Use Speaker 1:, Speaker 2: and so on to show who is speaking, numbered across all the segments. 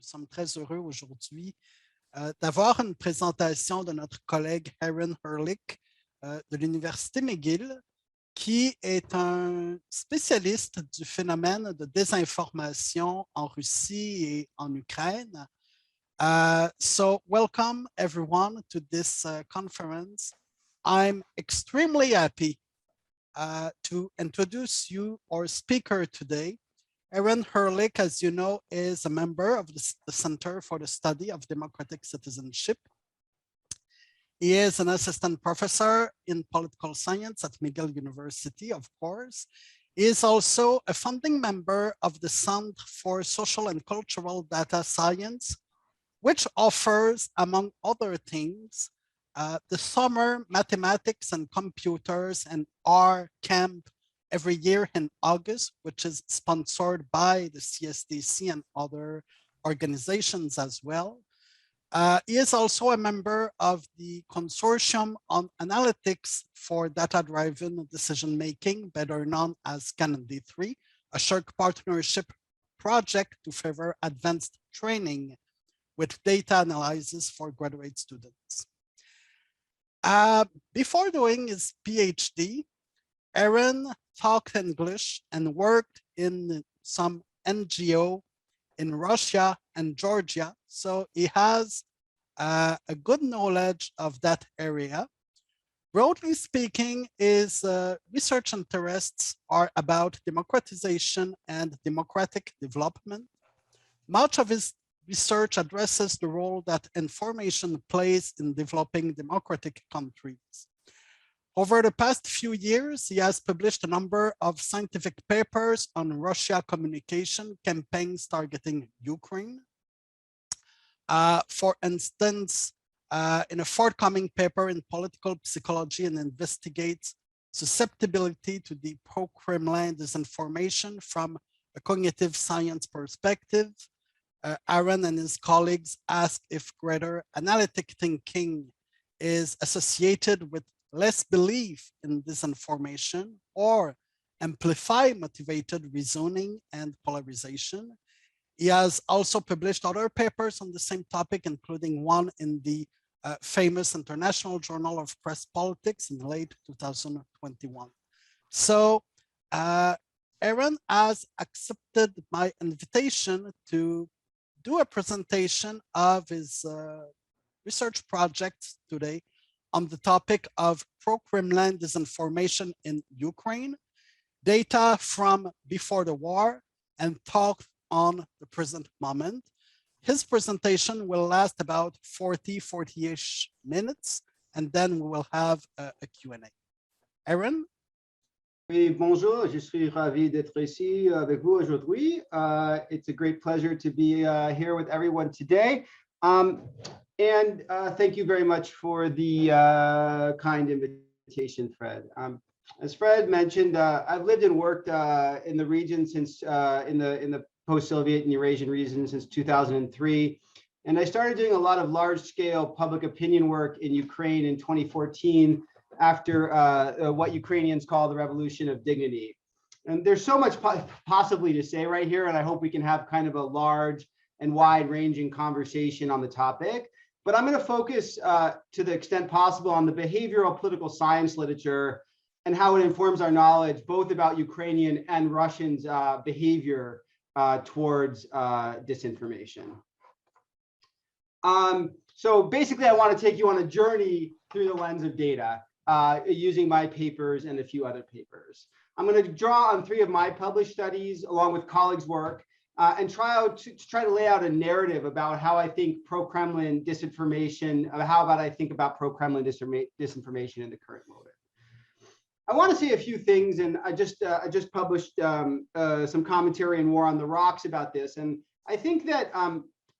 Speaker 1: Nous sommes très heureux aujourd'hui d'avoir une présentation de notre collègue Erlich de l'Université McGill, qui est un spécialiste du phénomène de désinformation en Russie et en Ukraine. So welcome everyone to this conference. I'm extremely happy to introduce you our speaker today. Erlich, as you know, is a member of the Center for the Study of Democratic Citizenship. He is an assistant professor in political science at McGill University, of course. He is also a founding member of the Center for Social and Cultural Data Science, which offers, among other things, the Summer Mathematics and Computers and R Camp every year in August, which is sponsored by the CSDC and other organizations as well. He is also a member of the Consortium on Analytics for Data-Driven Decision-Making, better known as Canon D3, a shared partnership project to favor advanced training with data analysis for graduate students. Before doing his PhD, Aaron talked English and worked in some NGO in Russia and Georgia, so he has a good knowledge of that area. Broadly speaking, his research interests are about democratization and democratic development. Much of his research addresses the role that information plays in developing democratic countries. Over the past few years, he has published a number of scientific papers on Russia communication campaigns targeting Ukraine. For instance, in a forthcoming paper in political psychology, and investigates susceptibility to the pro-Kremlin disinformation from a cognitive science perspective. Aaron and his colleagues ask if greater analytic thinking is associated with less belief in disinformation or amplify motivated reasoning and polarization. He has also published other papers on the same topic, including one in the famous International Journal of Press Politics in late 2021. So Aaron has accepted my invitation to do a presentation of his research project today on the topic of pro-Kremlin disinformation in Ukraine, data from before the war, and talk on the present moment. His presentation will last about 40-ish minutes, and then we will have a Q&A. Aaron?
Speaker 2: Oui, bonjour, je suis ravi d'être ici avec vous aujourd'hui. It's a great pleasure to be here with everyone today. And thank you very much for the kind invitation, Fred. As Fred mentioned, I've lived and worked in the region since in the post-Soviet and Eurasian region since 2003. And I started doing a lot of large-scale public opinion work in Ukraine in 2014 after what Ukrainians call the Revolution of Dignity. And there's so much possibly to say right here, and I hope we can have kind of a large and wide-ranging conversation on the topic. But I'm going to focus to the extent possible on the behavioral political science literature and how it informs our knowledge both about Ukrainian and Russians' behavior towards disinformation. So basically, I want to take you on a journey through the lens of data using my papers and a few other papers. I'm going to draw on 3 of my published studies along with colleagues' work and try to lay out a narrative about how I think pro-Kremlin disinformation, I think about pro-Kremlin disinformation in the current moment. I want to say a few things, and I just published some commentary in War on the Rocks about this, and I think that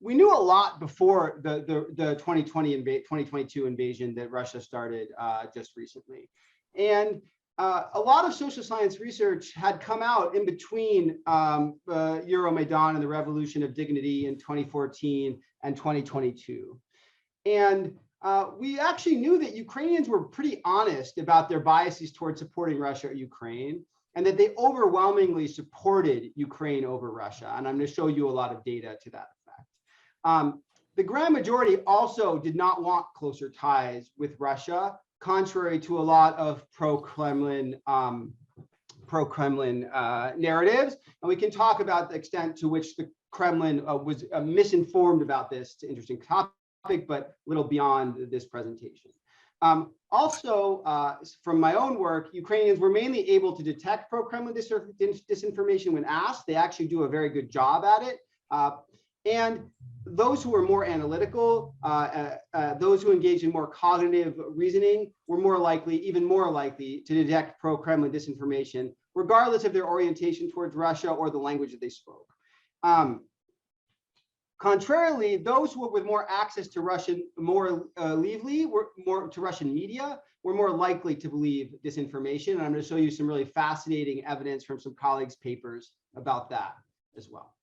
Speaker 2: we knew a lot before the 2022 invasion that Russia started just recently, and a lot of social science research had come out in between Euromaidan and the Revolution of Dignity in 2014 and 2022. And we actually knew that Ukrainians were pretty honest about their biases towards supporting Russia or Ukraine, and that they overwhelmingly supported Ukraine over Russia. And I'm going to show you a lot of data to that effect. The grand majority also did not want closer ties with Russia, contrary to a lot of pro-Kremlin narratives. And we can talk about the extent to which the Kremlin was misinformed about this. It's an interesting topic, but a little beyond this presentation. Also, from my own work, Ukrainians were mainly able to detect pro-Kremlin disinformation when asked. They actually do a very good job at it. And those who were more analytical, those who engaged in more cognitive reasoning were more likely, even more likely, to detect pro-Kremlin disinformation, regardless of their orientation towards Russia or the language that they spoke. Contrarily, those who with more access to Russian, to Russian media, were more likely to believe disinformation. And I'm going to show you some really fascinating evidence from some colleagues' papers about that as well.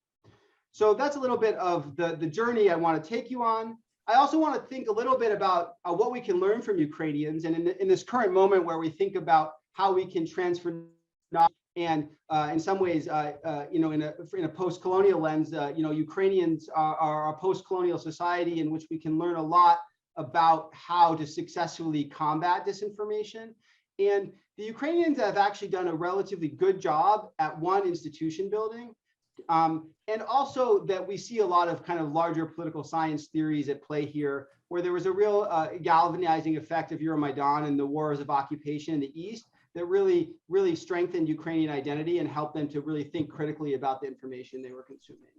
Speaker 2: So that's a little bit of the journey I want to take you on. I also want to think a little bit about what we can learn from Ukrainians, and in this current moment where we think about how we can transfer knowledge, and in some ways, in a post-colonial lens, Ukrainians are a post-colonial society in which we can learn a lot about how to successfully combat disinformation. And the Ukrainians have actually done a relatively good job at one, institution building. And also that we see a lot of kind of larger political science theories at play here, where there was a real galvanizing effect of Euromaidan and the wars of occupation in the East that really strengthened Ukrainian identity and helped them to really think critically about the information they were consuming.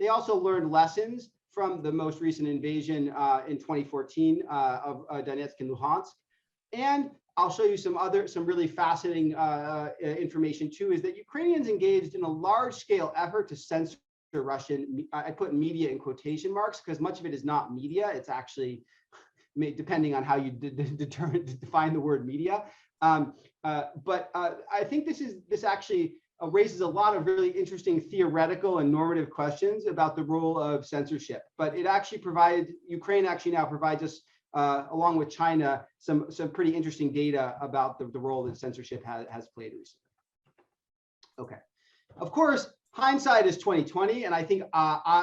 Speaker 2: They also learned lessons from the most recent invasion in 2014 of Donetsk and Luhansk. And I'll show you some really fascinating information too, is that Ukrainians engaged in a large scale effort to censor Russian, I put media in quotation marks because much of it is not media, it's actually, depending on how you define the word media. But I think this actually raises a lot of really interesting theoretical and normative questions about the role of censorship. But it actually Ukraine actually now provides us, along with China, some pretty interesting data about the role that censorship has played recently. Okay, of course, hindsight is 2020, and I think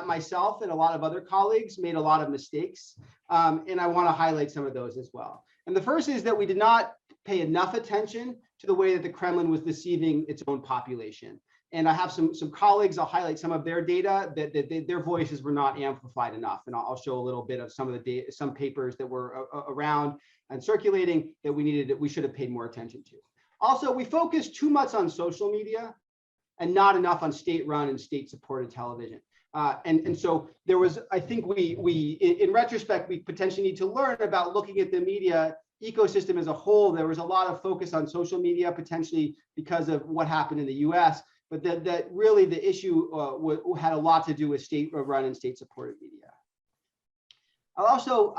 Speaker 2: myself and a lot of other colleagues made a lot of mistakes, and I want to highlight some of those as well. And the first is that we did not pay enough attention to the way that the Kremlin was deceiving its own population. And I have some colleagues, I'll highlight some of their data that their voices were not amplified enough. And I'll show a little bit of some of the data, some papers that were around and circulating that we should have paid more attention to. Also, we focused too much on social media and not enough on state-run and state-supported television. And so there was, I think in retrospect, we potentially need to learn about looking at the media ecosystem as a whole. There was a lot of focus on social media, potentially because of what happened in the US. But that really the issue had a lot to do with state-run and state-supported media. I'll also,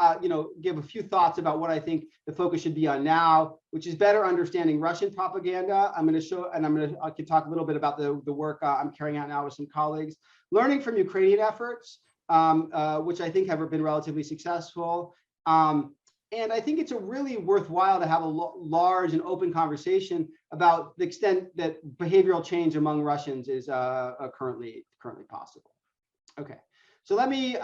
Speaker 2: give a few thoughts about what I think the focus should be on now, which is better understanding Russian propaganda. I can talk a little bit about the work I'm carrying out now with some colleagues, learning from Ukrainian efforts, which I think have been relatively successful. And I think it's a really worthwhile to have a large and open conversation about the extent that behavioral change among Russians is currently possible. Okay, so let me,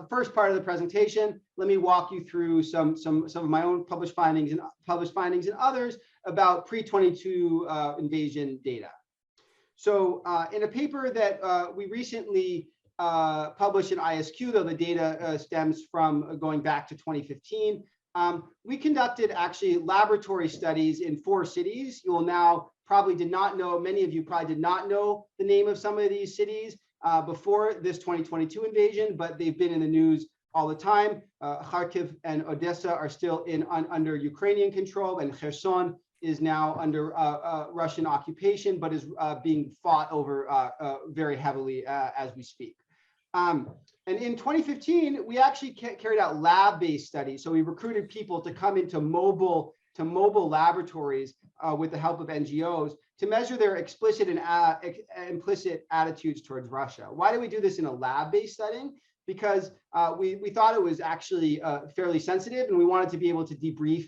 Speaker 2: first part of the presentation, let me walk you through some of my own published findings and others about pre-22 invasion data. So in a paper that we recently published in ISQ, though the data stems from going back to 2015, we conducted actually laboratory studies in 4 cities. You will now probably many of you probably did not know the name of some of these cities before this 2022 invasion, but they've been in the news all the time. Kharkiv and Odessa are still under Ukrainian control, and Kherson is now under Russian occupation, but is being fought over very heavily as we speak. And in 2015, we actually carried out lab-based studies. So we recruited people to come into mobile laboratories with the help of NGOs to measure their explicit and implicit attitudes towards Russia. Why do we do this in a lab-based setting? Because we thought it was actually fairly sensitive, and we wanted to be able to debrief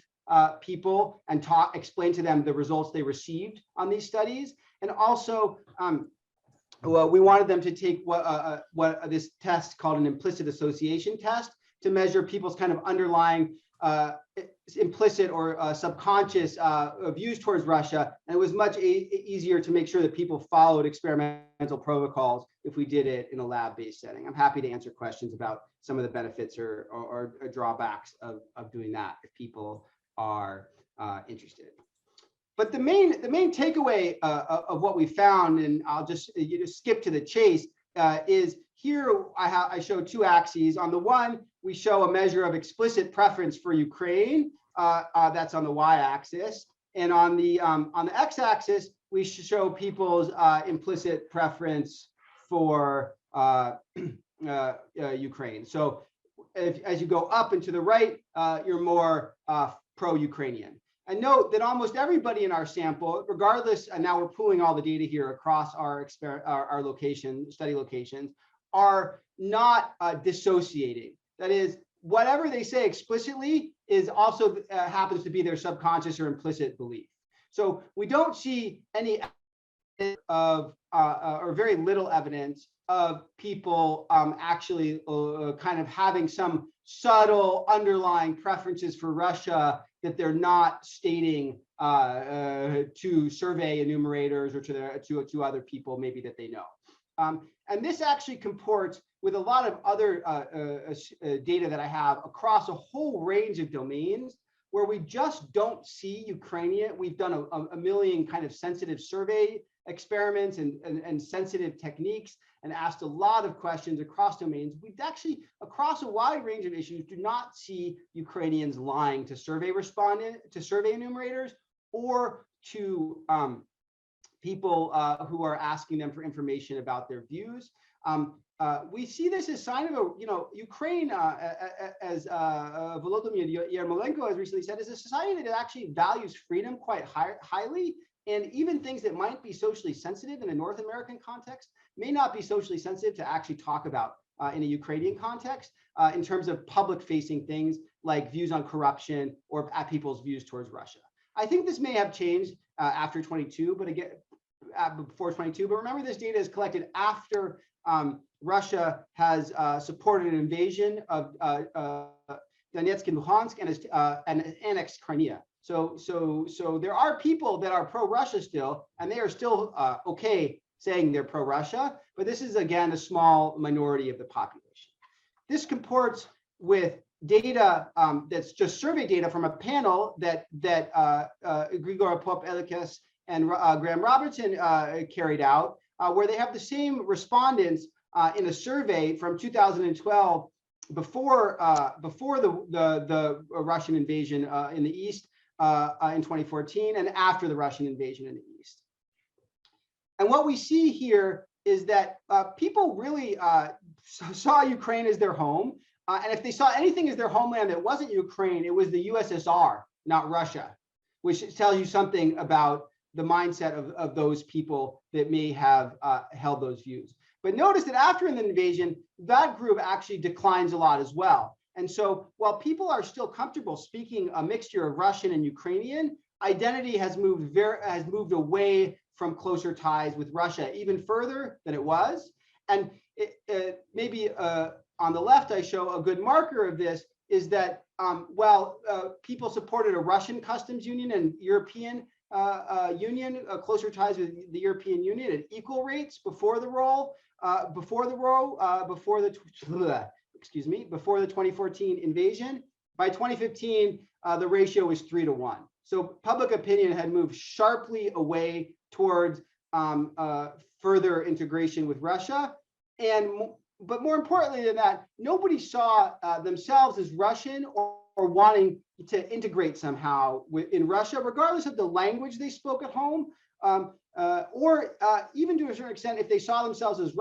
Speaker 2: people and explain to them the results they received on these studies. And also, Well, we wanted them to take what this test called an implicit association test to measure people's kind of underlying implicit or subconscious views towards Russia. And it was much easier to make sure that people followed experimental protocols if we did it in a lab-based setting. I'm happy to answer questions about some of the benefits or drawbacks of doing that if people are interested. But the main takeaway of what we found, and I'll just skip to the chase, is here I show two axes. On the one, we show a measure of explicit preference for Ukraine. That's on the y-axis, and on the x-axis, we show people's implicit preference for Ukraine. So as you go up and to the right, you're more pro-Ukrainian. And note that almost everybody in our sample, regardless, and now we're pooling all the data here across our study locations, are not dissociating. That is, whatever they say explicitly is also happens to be their subconscious or implicit belief. So we don't see any of or very little evidence of people actually kind of having some subtle underlying preferences for Russia that they're not stating to survey enumerators or to other people maybe that they know. And this actually comports with a lot of other data that I have across a whole range of domains where we just don't see Ukrainian. We've done a million kind of sensitive survey experiments and sensitive techniques and asked a lot of questions across domains. We've actually, across a wide range of issues, do not see Ukrainians lying to survey enumerators or to people who are asking them for information about their views. We see this as a sign of Ukraine, as Volodymyr Yermolenko has recently said, is a society that actually values freedom quite highly. And even things that might be socially sensitive in a North American context may not be socially sensitive to actually talk about in a Ukrainian context in terms of public-facing things like views on corruption or at people's views towards Russia. I think this may have changed after 22, but again, before 22. But remember, this data is collected after Russia has supported an invasion of Donetsk and Luhansk and annexed Crimea. So there are people that are pro-Russia still, and they are still okay saying they're pro-Russia, but this is again a small minority of the population. This comports with data that's just survey data from a panel that Grigor Pop-Elikas and Graham Robertson carried out, where they have the same respondents in a survey from 2012 before the Russian invasion in the East in 2014 and after the Russian invasion in the East. And what we see here is that people really saw Ukraine as their home. And if they saw anything as their homeland that wasn't Ukraine, it was the USSR, not Russia, which tells you something about the mindset of those people that may have held those views. But notice that after an invasion, that group actually declines a lot as well. And so while people are still comfortable speaking a mixture of Russian and Ukrainian, identity has moved away from closer ties with Russia even further than it was. And maybe on the left, I show a good marker of this is that while people supported a Russian customs union and European union, closer ties with the European Union at equal rates before the 2014 invasion. By 2015, the ratio was 3-to-1. So public opinion had moved sharply away towards further integration with Russia. But more importantly than that, nobody saw themselves as Russian or wanting to integrate somehow in Russia, regardless of the language they spoke at home, or even to a certain extent, if they saw themselves as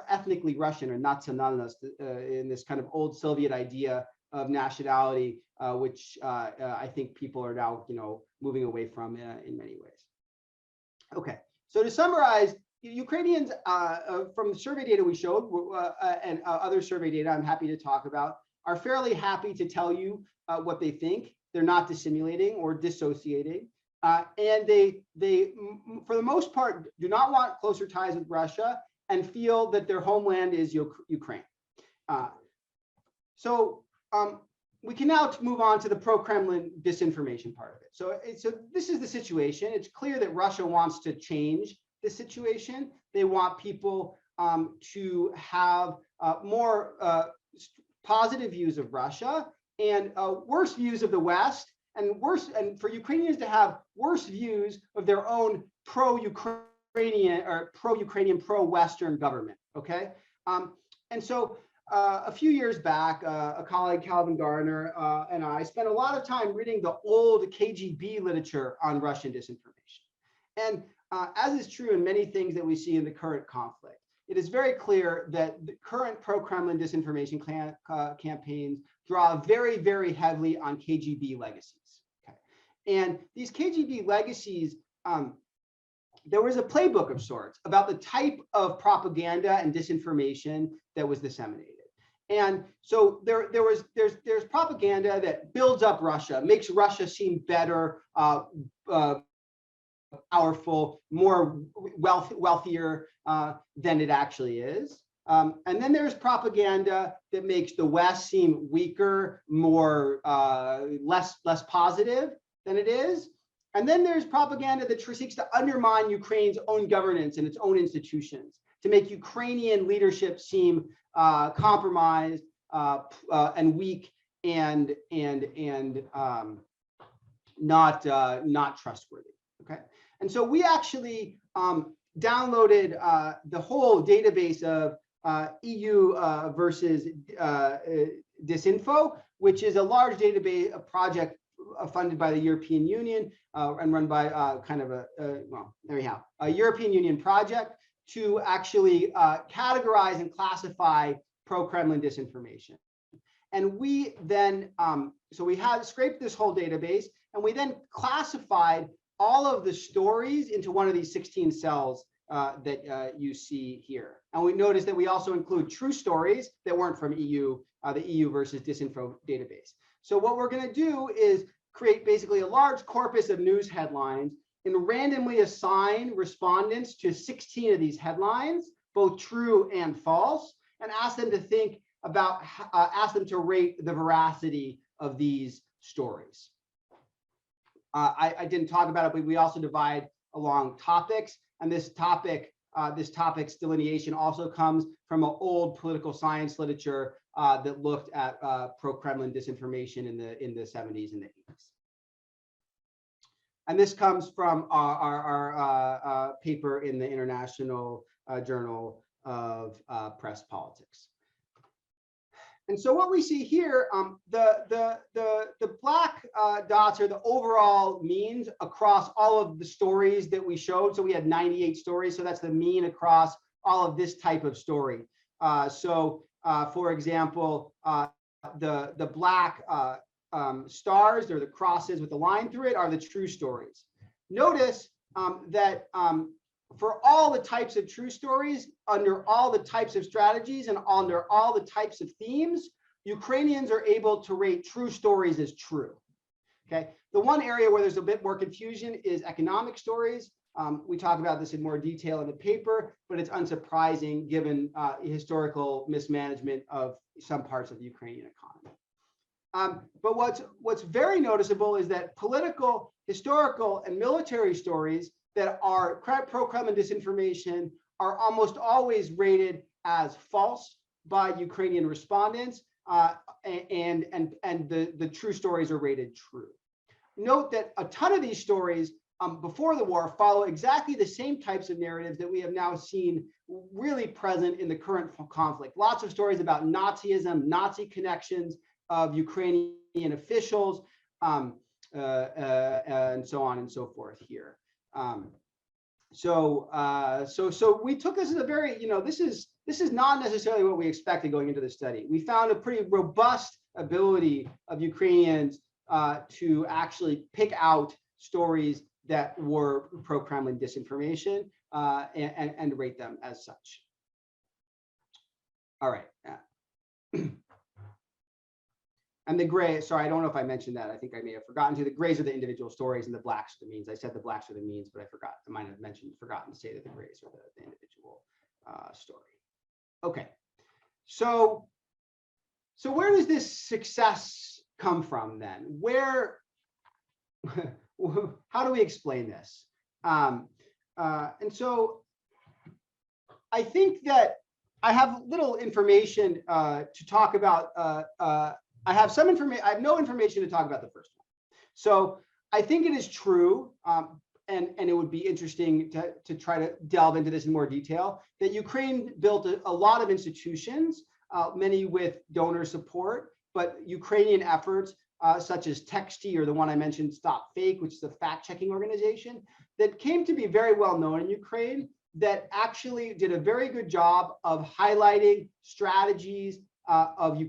Speaker 2: ethnically Russian or nationalist in this kind of old Soviet idea of nationality, which I think people are now, moving away from in many ways. Okay, so to summarize, Ukrainians, from the survey data we showed and other survey data I'm happy to talk about, are fairly happy to tell you what they think. They're not dissimulating or dissociating. And they, for the most part, do not want closer ties with Russia and feel that their homeland is Ukraine. We can now move on to the pro-Kremlin disinformation part of it. So this is the situation. It's clear that Russia wants to change the situation. They want people to have more positive views of Russia and worse views of the West, and for Ukrainians to have worse views of their own pro-Ukrainian or pro-Ukrainian, pro-Western government. Okay, and so a few years back, a colleague, Calvin Gardner, and I spent a lot of time reading the old KGB literature on Russian disinformation. And as is true in many things that we see in the current conflict, it is very clear that the current pro-Kremlin disinformation campaigns draw very, very heavily on KGB legacies. Okay? And these KGB legacies, there was a playbook of sorts about the type of propaganda and disinformation that was disseminated. And so there's propaganda that builds up Russia, makes Russia seem better, powerful, more wealthier than it actually is. And then there's propaganda that makes the West seem weaker, more less positive than it is. And then there's propaganda that seeks to undermine Ukraine's own governance and its own institutions, to make Ukrainian leadership seem compromised and weak and not trustworthy. Okay, and so we actually downloaded the whole database of EU versus Disinfo, which is a large database, a project funded by the European Union and run by a European Union project to actually categorize and classify pro-Kremlin disinformation. And we then, so we had scraped this whole database, and we then classified all of the stories into one of these 16 cells that you see here. And we noticed that we also include true stories that weren't from EU, the EU versus Disinfo database. So what we're going to do is create basically a large corpus of news headlines and randomly assign respondents to 16 of these headlines, both true and false, and ask them to think about, ask them to rate the veracity of these stories. I didn't talk about it, but we also divide along topics, and this topic's delineation also comes from an old political science literature that looked at pro-Kremlin disinformation in the 70s and the 80s. And this comes from our paper in the International Journal of Press Politics. And so what we see here, the black dots are the overall means across all of the stories that we showed. So we had 98 stories. So that's the mean across all of this type of story. For example, the black stars, or the crosses with the line through it, are the true stories. Notice that for all the types of true stories, under all the types of strategies and under all the types of themes, Ukrainians are able to rate true stories as true. Okay. The one area where there's a bit more confusion is economic stories. We talk about this in more detail in the paper, but it's unsurprising given historical mismanagement of some parts of the Ukrainian economy. But what's very noticeable is that political, historical, and military stories that are pro-Kremlin disinformation are almost always rated as false by Ukrainian respondents, and the true stories are rated true. Note that a ton of these stories before the war follow exactly the same types of narratives that we have now seen really present in the current conflict. Lots of stories about Nazism, Nazi connections of Ukrainian officials, and so on and so forth here. So we took this as a very, this is not necessarily what we expected going into the study. We found a pretty robust ability of Ukrainians to actually pick out stories that were pro-Kremlin disinformation and rate them as such. All right. And the gray, sorry, I don't know if I mentioned that. I think I may have forgotten to. The grays are the individual stories and the blacks are the means. I said the blacks are the means, but I forgot. I might have forgotten to say that the grays are the individual story. Okay, so where does this success come from then? How do we explain this? And so I think that I have little information to talk about. I have some information. I have no information to talk about the first one. So I think it is true, and it would be interesting to try to delve into this in more detail, that Ukraine built a lot of institutions, many with donor support, but Ukrainian efforts such as Text-T, or the one I mentioned, Stop Fake, which is a fact-checking organization that came to be very well known in Ukraine, that actually did a very good job of highlighting strategies of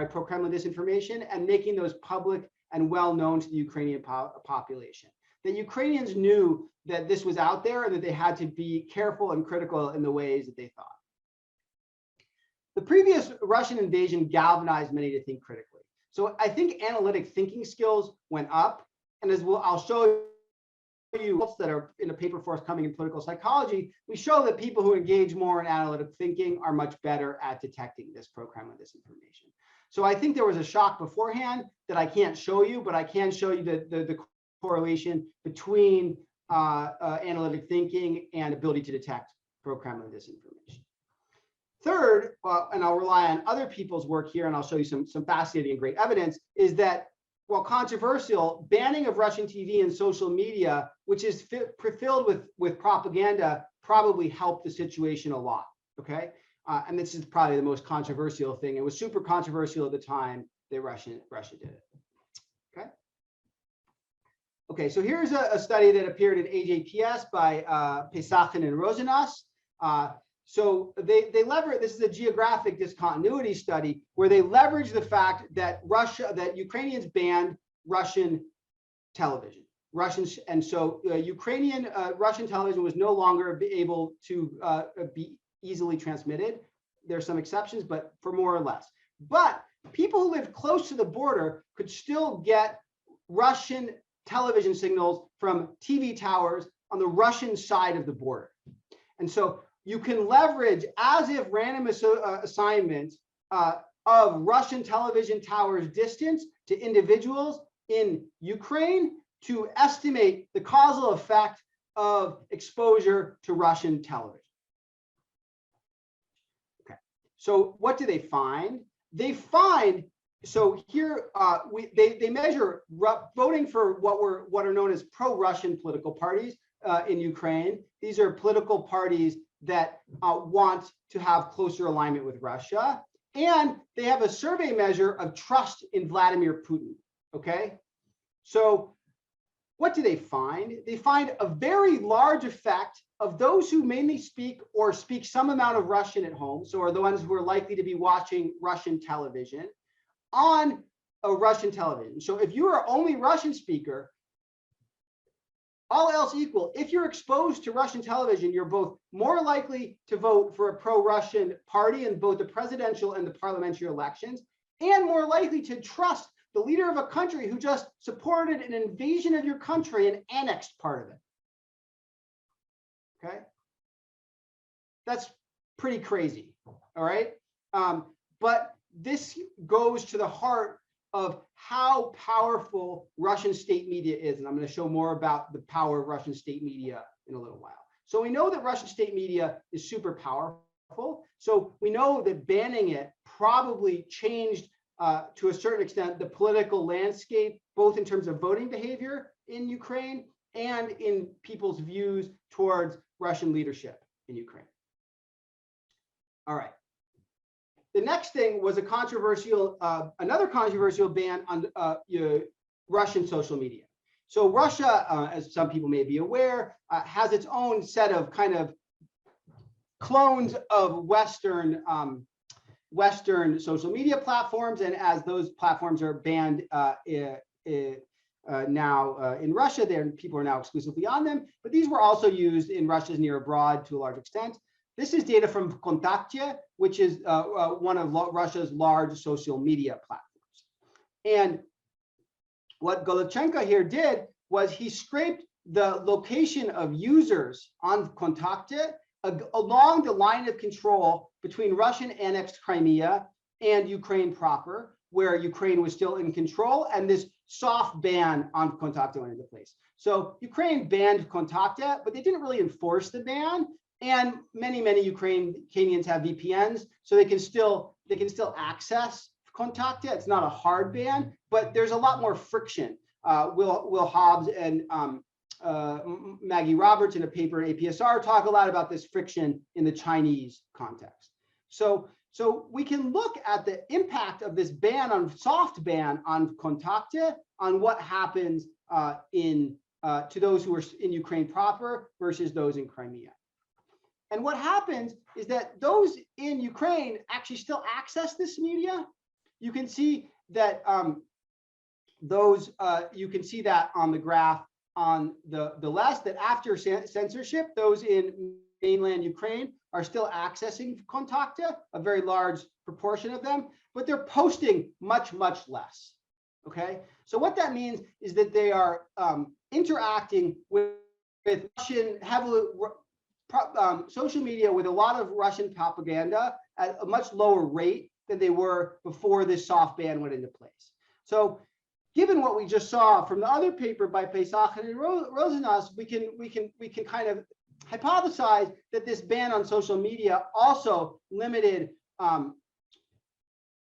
Speaker 2: pro-Kremlin disinformation and making those public and well known to the Ukrainian population. That Ukrainians knew that this was out there and that they had to be careful and critical in the ways that they thought. The previous Russian invasion galvanized many to think critically. So I think analytic thinking skills went up, and as well, I'll show you that are in a paper forthcoming in political psychology, we show that people who engage more in analytic thinking are much better at detecting this pro-Kremlin disinformation. So I think there was a shock beforehand that I can't show you, but I can show you the correlation between analytic thinking and ability to detect pro-Kremlin disinformation. Third, and I'll rely on other people's work here, and I'll show you some fascinating and great evidence, is that while controversial, banning of Russian TV and social media, which is filled with propaganda, probably helped the situation a lot, okay? And this is probably the most controversial thing. It was super controversial at the time that Russia did it, okay? Okay, so here's a study that appeared in AJPS by Pesachin and Rosenas. So they leverage, this is a geographic discontinuity study where they leverage the fact that Ukrainians banned Russian television. And so Russian television was no longer able to be easily transmitted. There's some exceptions, but for more or less. But people who lived close to the border could still get Russian television signals from TV towers on the Russian side of the border. And so you can leverage as if random assignments of Russian television towers distance to individuals in Ukraine to estimate the causal effect of exposure to Russian television. Okay, so what do they find? They find, so here they measure voting for what are known as pro-Russian political parties in Ukraine. These are political parties that want to have closer alignment with Russia. And they have a survey measure of trust in Vladimir Putin, okay? So what do they find? They find a very large effect of those who mainly speak or speak some amount of Russian at home, so are the ones who are likely to be watching Russian television, on a Russian television. So if you are only Russian speaker, all else equal, if you're exposed to Russian television, you're both more likely to vote for a pro-Russian party in both the presidential and the parliamentary elections, and more likely to trust the leader of a country who just supported an invasion of your country and annexed part of it. Okay? That's pretty crazy, all right? But this goes to the heart of how powerful Russian state media is. And I'm going to show more about the power of Russian state media in a little while. So we know that Russian state media is super powerful. So we know that banning it probably changed to a certain extent the political landscape, both in terms of voting behavior in Ukraine and in people's views towards Russian leadership in Ukraine. All right. The next thing was a controversial, another controversial ban on Russian social media. So Russia, as some people may be aware, has its own set of kind of clones of Western social media platforms, and as those platforms are banned now in Russia, people are now exclusively on them. But these were also used in Russia's near abroad to a large extent. This is data from Kontakte, which is one of Russia's large social media platforms. And what Golochenko here did was he scraped the location of users on Kontakte along the line of control between Russian annexed Crimea and Ukraine proper, where Ukraine was still in control, and this soft ban on Kontakte went into place. So Ukraine banned Kontakte, but they didn't really enforce the ban. And many Ukrainians have VPNs, so they can still access Kontakte. It's not a hard ban, but there's a lot more friction. Will Hobbs and Maggie Roberts in a paper in APSR talk a lot about this friction in the Chinese context. So we can look at the impact of this soft ban on Kontakte on what happens to those who are in Ukraine proper versus those in Crimea. And what happens is that those in Ukraine actually still access this media. You can see that you can see that on the graph on the left, that after censorship, those in mainland Ukraine are still accessing Kontakte, a very large proportion of them, but they're posting much less. Okay, so what that means is that they are interacting with Russian social media with a lot of Russian propaganda at a much lower rate than they were before this soft ban went into place. So given what we just saw from the other paper by Pesach and Rosenas, we can kind of hypothesize that this ban on social media also limited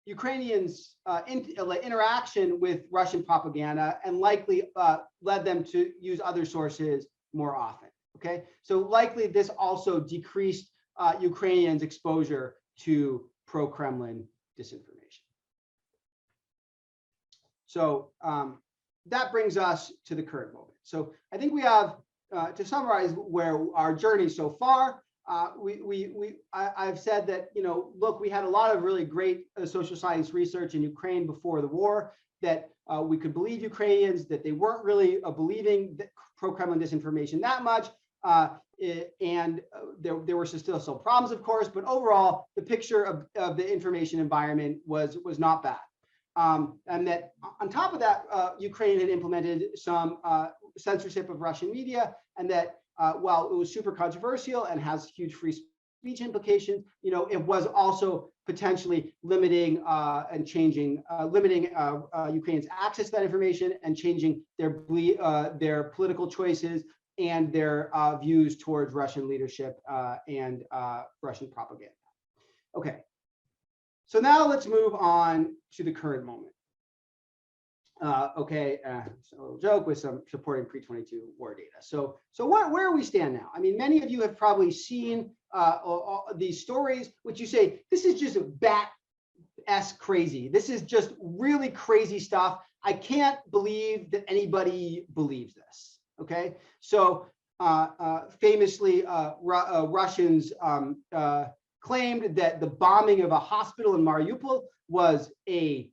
Speaker 2: Ukrainians' interaction with Russian propaganda and likely led them to use other sources more often. Okay, so likely this also decreased Ukrainians' exposure to pro-Kremlin disinformation. So that brings us to the current moment. So I think we have, to summarize where our journey so far, I've said that, look, we had a lot of really great social science research in Ukraine before the war, that we could believe Ukrainians, that they weren't really believing pro-Kremlin disinformation that much. And there were still some problems, of course, but overall, the picture of the information environment was not bad. And that on top of that, Ukraine had implemented some censorship of Russian media, and that while it was super controversial and has huge free speech implications, it was also potentially limiting and changing, limiting Ukraine's access to that information and changing their political choices and their views towards Russian leadership and Russian propaganda. Okay, so now let's move on to the current moment. Okay, so a joke with some supporting pre-22 war data. So where we stand now? I mean, many of you have probably seen these stories, which you say, this is just bat-esque crazy. This is just really crazy stuff. I can't believe that anybody believes this. Okay, so famously, Russians claimed that the bombing of a hospital in Mariupol was a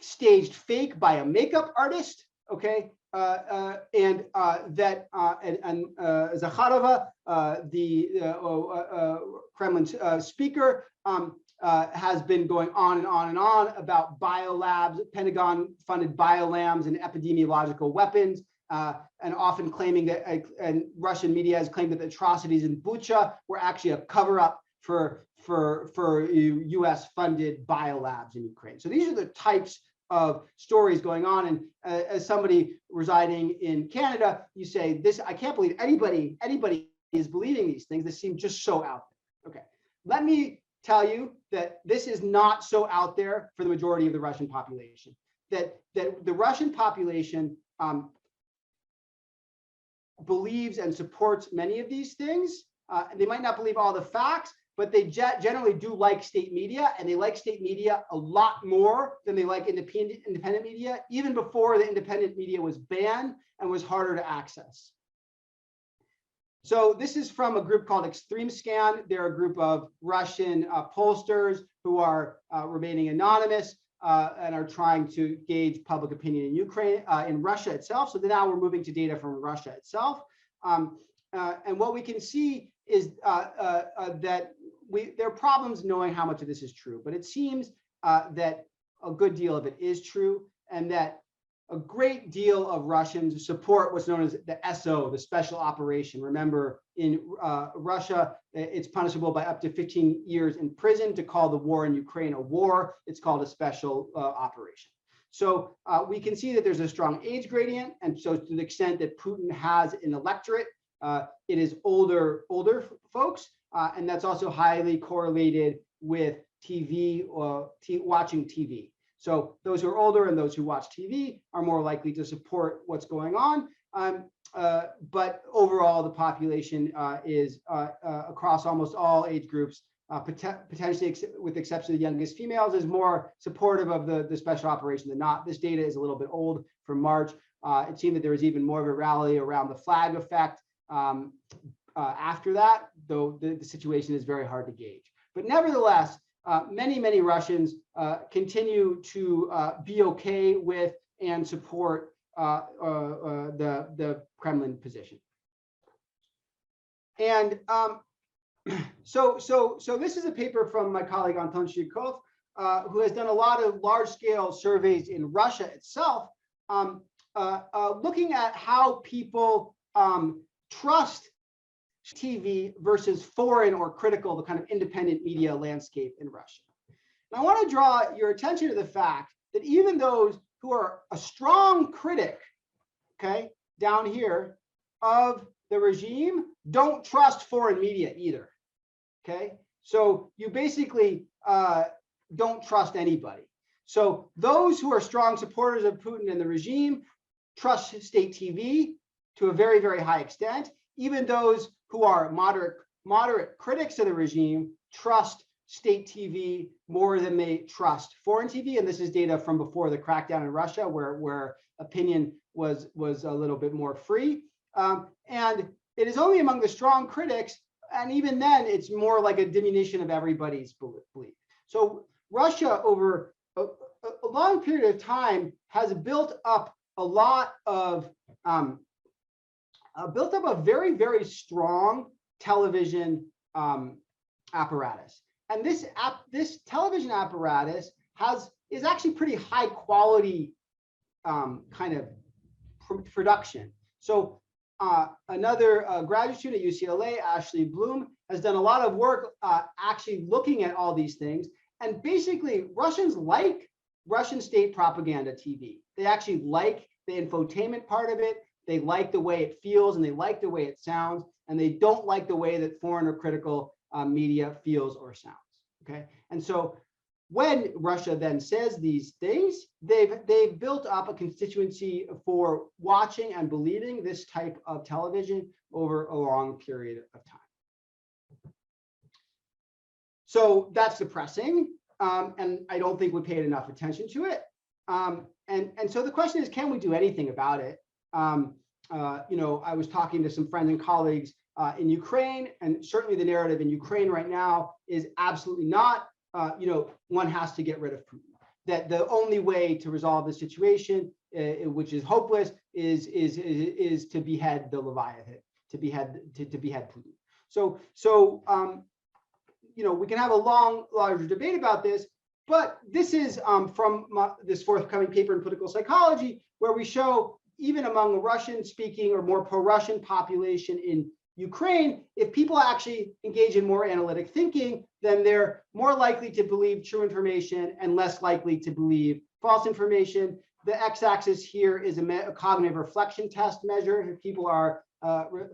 Speaker 2: staged fake by a makeup artist. Okay, and that Zakharova, the Kremlin speaker, has been going on and on and on about biolabs, Pentagon-funded biolabs and epidemiological weapons. And often claiming that, and Russian media has claimed that the atrocities in Bucha were actually a cover-up for U.S.-funded biolabs in Ukraine. So these are the types of stories going on. And as somebody residing in Canada, you say, "This, I can't believe anybody is believing these things. This seems just so out there." Okay, let me tell you that this is not so out there for the majority of the Russian population. That the Russian population believes and supports many of these things. They might not believe all the facts, but they generally do like state media, and they like state media a lot more than they like independent media, even before the independent media was banned and was harder to access. So this is from a group called Extreme Scan. They're a group of Russian pollsters who are remaining anonymous and are trying to gauge public opinion in Ukraine, in Russia itself. So now we're moving to data from Russia itself. And what we can see is that there are problems knowing how much of this is true, but it seems that a good deal of it is true. and that a great deal of Russians support what's known as the SO, the special operation. Remember, in Russia, it's punishable by up to 15 years in prison to call the war in Ukraine a war. It's called a special operation. So we can see that there's a strong age gradient. And so to the extent that Putin has an electorate, it is older folks. And that's also highly correlated with TV or watching TV. So those who are older and those who watch TV are more likely to support what's going on. But overall, the population is across almost all age groups, potentially with the exception of the youngest females, is more supportive of the special operation than not. This data is a little bit old from March. It seemed that there was even more of a rally around the flag effect after that, though the situation is very hard to gauge. But nevertheless, many Russians continue to be okay with and support the Kremlin position. And so this is a paper from my colleague Anton Shirkov, who has done a lot of large-scale surveys in Russia itself, looking at how people trust TV versus foreign or critical, the kind of independent media landscape in Russia. And I want to draw your attention to the fact that even those who are a strong critic, okay, down here, of the regime don't trust foreign media either, okay? So you basically don't trust anybody. So those who are strong supporters of Putin and the regime trust state TV to a very, very high extent. Even those who are moderate critics of the regime trust state TV more than they trust foreign TV. And this is data from before the crackdown in Russia, where opinion was a little bit more free. And it is only among the strong critics, and even then, it's more like a diminution of everybody's belief. So Russia, over a long period of time, has built up a very, very strong television apparatus. And this television apparatus is actually pretty high quality kind of production. So another graduate student at UCLA, Ashley Bloom, has done a lot of work actually looking at all these things. And basically, Russians like Russian state propaganda TV. They actually like the infotainment part of it. They like the way it feels and they like the way it sounds, and they don't like the way that foreign or critical media feels or sounds. Okay, and so when Russia then says these things, they've built up a constituency for watching and believing this type of television over a long period of time. So that's depressing, and I don't think we paid enough attention to it. And so the question is, can we do anything about it? I was talking to some friends and colleagues in Ukraine, and certainly the narrative in Ukraine right now is absolutely not, one has to get rid of Putin. That the only way to resolve the situation, which is hopeless, is to behead the Leviathan, to behead Putin. So we can have a larger debate about this, but this is from this forthcoming paper in political psychology, where we show even among a Russian-speaking or more pro-Russian population in Ukraine, if people actually engage in more analytic thinking, then they're more likely to believe true information and less likely to believe false information. The x-axis here is a cognitive reflection test measure. If people are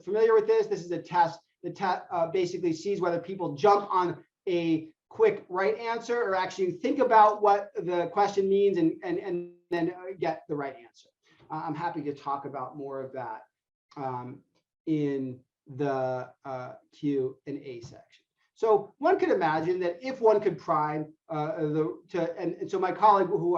Speaker 2: familiar with this, this is a test that basically sees whether people jump on a quick right answer or actually think about what the question means and then get the right answer. I'm happy to talk about more of that in the Q&A section. So one could imagine that if one could prime and so my colleague who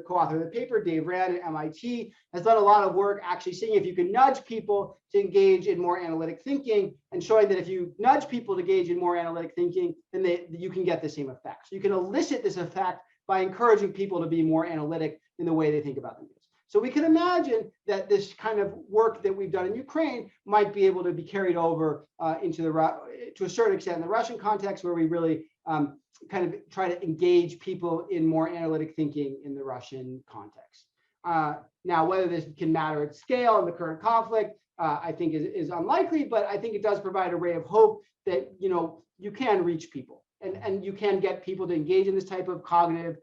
Speaker 2: co-authored the paper, Dave Rand at MIT, has done a lot of work actually seeing if you can nudge people to engage in more analytic thinking, and showing that if you nudge people to engage in more analytic thinking, then you can get the same effect. So you can elicit this effect by encouraging people to be more analytic in the way they think about the news. So we can imagine that this kind of work that we've done in Ukraine might be able to be carried over to a certain extent in the Russian context, where we really kind of try to engage people in more analytic thinking in the Russian context. Now, whether this can matter at scale in the current conflict, I think is unlikely, but I think it does provide a ray of hope that you can reach people and you can get people to engage in this type of cognitive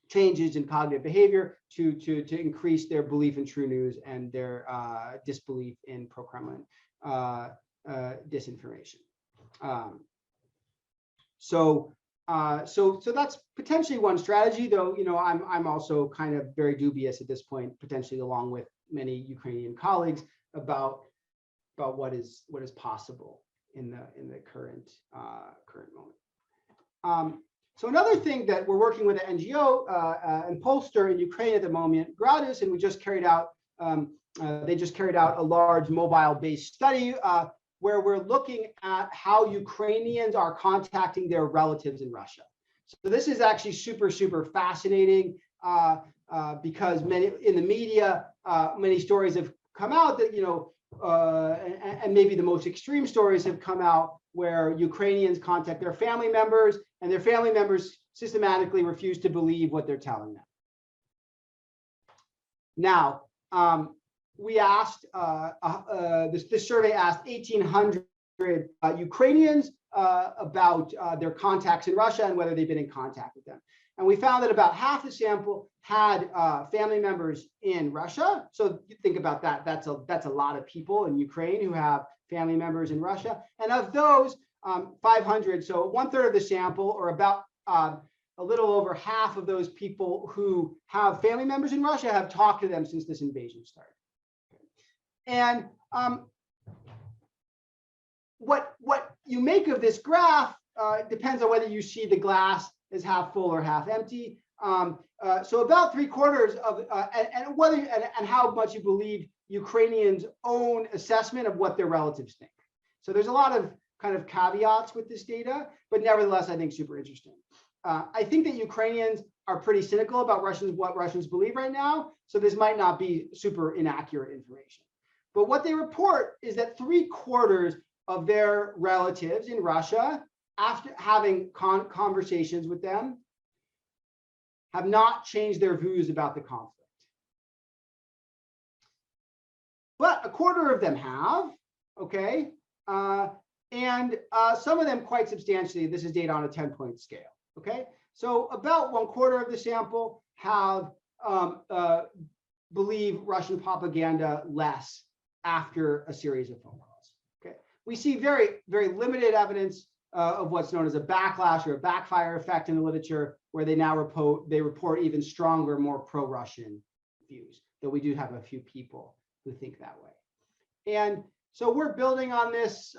Speaker 2: changes in cognitive behavior to increase their belief in true news and their disbelief in pro-Kremlin disinformation. So that's potentially one strategy, though. I'm also kind of very dubious at this point, potentially along with many Ukrainian colleagues, about what is possible in the current moment. So another thing that we're working with an NGO and pollster in Ukraine at the moment, Gradus, and we just carried out they just carried out a large mobile-based study where we're looking at how Ukrainians are contacting their relatives in Russia. So this is actually super fascinating because in the media, many stories have come out that, and maybe the most extreme stories have come out where Ukrainians contact their family members and their family members systematically refuse to believe what they're telling them. Now, we asked, this survey asked 1,800 Ukrainians about their contacts in Russia and whether they've been in contact with them. And we found that about half the sample had family members in Russia. So you think about that, that's a lot of people in Ukraine who have family members in Russia. And of those 500, so 1/3 of the sample, or about a little over half of those people who have family members in Russia have talked to them since this invasion started. And what you make of this graph depends on whether you see the glass as half full or half empty. So about 3/4 of and how much you believe Ukrainians' own assessment of what their relatives think. So there's a lot of kind of caveats with this data, but nevertheless, I think super interesting. I think that Ukrainians are pretty cynical about what Russians believe right now, so this might not be super inaccurate information. But what they report is that 3/4 of their relatives in Russia, after having conversations with them, have not changed their views about the conflict. But 1/4 of them have, okay? And some of them quite substantially. This is data on a 10-point scale, okay? So about 1/4 of the sample have believe Russian propaganda less after a series of phone calls, okay? We see very, very limited evidence of what's known as a backlash or a backfire effect in the literature, where they now report even stronger, more pro-Russian views, though we do have a few people who think that way. And so we're building on this.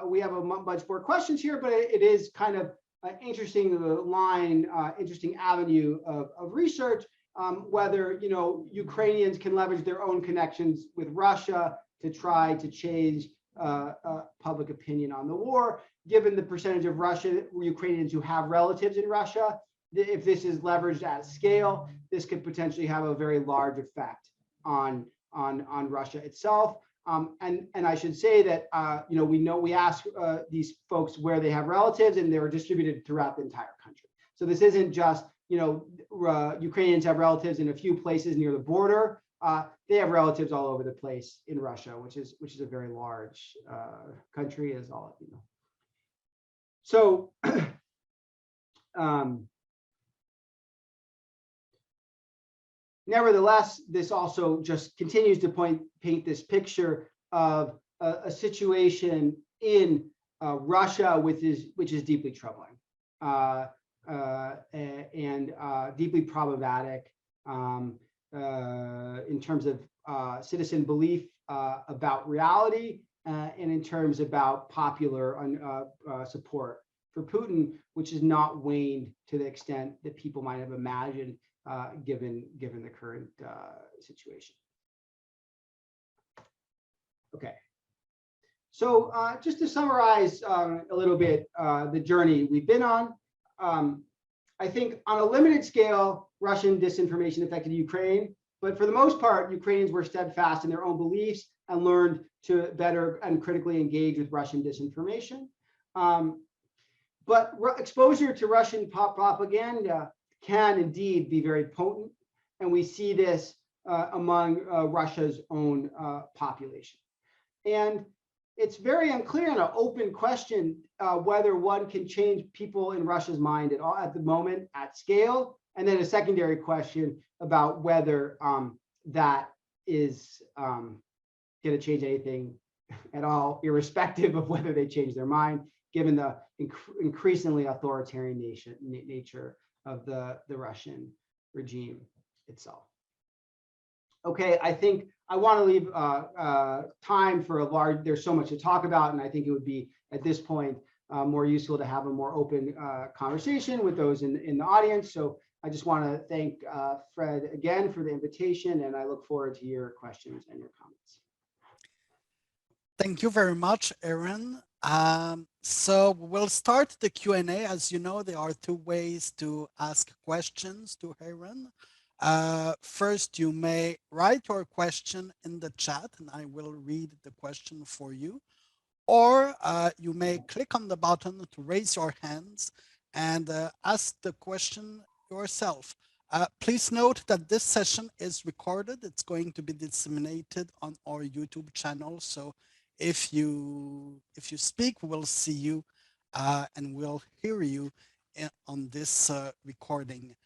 Speaker 2: We have a bunch more questions here, but it is kind of an interesting line, interesting avenue of research, whether Ukrainians can leverage their own connections with Russia to try to change public opinion on the war, given the percentage of Ukrainians who have relatives in Russia. If this is leveraged at scale, this could potentially have a very large effect on Russia itself. And I should say that we ask these folks where they have relatives, and they're distributed throughout the entire country. So this isn't just Ukrainians have relatives in a few places near the border. They have relatives all over the place in Russia, which is a very large country, as all of you know. So nevertheless, this also just continues to paint this picture of a situation in Russia which is deeply troubling and deeply problematic in terms of citizen belief about reality and in terms about popular support for Putin, which has not waned to the extent that people might have imagined given the current situation. Okay, so just to summarize a little bit the journey we've been on, I think on a limited scale, Russian disinformation affected Ukraine, but for the most part, Ukrainians were steadfast in their own beliefs and learned to better and critically engage with Russian disinformation. But exposure to Russian propaganda can indeed be very potent. and we see this among Russia's own population. And it's very unclear and an open question whether one can change people in Russia's mind at all at the moment at scale. And then a secondary question about whether that is going to change anything at all, irrespective of whether they change their mind, given the increasingly authoritarian nature of the Russian regime itself. Okay, I think I want to leave time for a large, there's so much to talk about, and I think it would be at this point more useful to have a more open conversation with those in the audience. So I just want to thank Fred again for the invitation, and I look forward to your questions and your comments.
Speaker 1: Thank you very much, Aaron. So we'll start the Q&A. As you know, there are two ways to ask questions to Aaron. First, you may write your question in the chat and I will read the question for you. Or you may click on the button to raise your hands and ask the question yourself. Please note that this session is recorded. It's going to be disseminated on our YouTube channel. So if you speak, we'll see you and we'll hear you on this recording.